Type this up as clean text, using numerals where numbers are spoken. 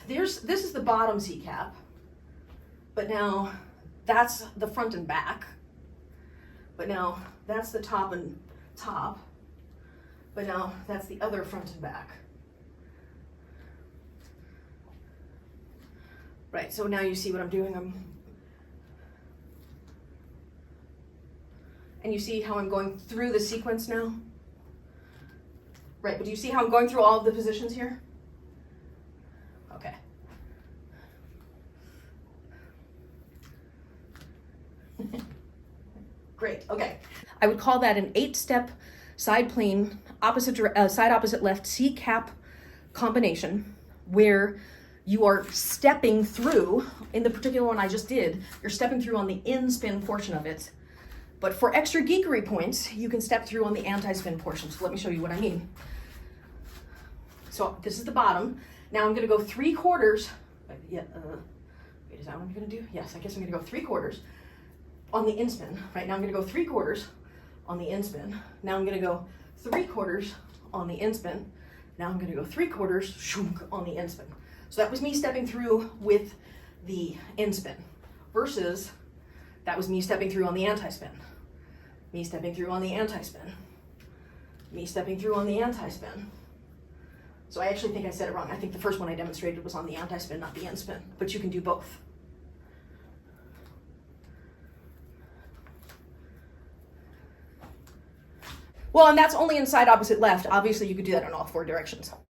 this is the bottom Z cap, but now that's the front and back, but now that's the top and top, but now that's the other front and back. Right, so now you see what I'm doing. And you see how I'm going through the sequence now? Right, but do you see how I'm going through all of the positions here? Okay. Great, okay. I would call that an 8-step side plane, side opposite left C-cap combination, where you are stepping through, in the particular one I just did, you're stepping through on the in-spin portion of it. But for extra geekery points, you can step through on the anti-spin portion. So let me show you what I mean. So this is the bottom. Now I'm gonna go 3/4. Wait, is that what I'm gonna do? Yes, I guess I'm gonna go 3/4 on the in-spin. Right, now I'm gonna go 3/4 on the in-spin. Now I'm gonna go 3/4 on the in-spin. Now I'm gonna go 3/4 on the in-spin. So that was me stepping through with the in-spin versus that was me stepping through on the anti-spin. Me stepping through on the anti-spin. Me stepping through on the anti-spin. So I actually think I said it wrong. I think the first one I demonstrated was on the anti-spin, not the in-spin, but you can do both. Well, and that's only in side opposite left. Obviously you could do that in all 4 directions.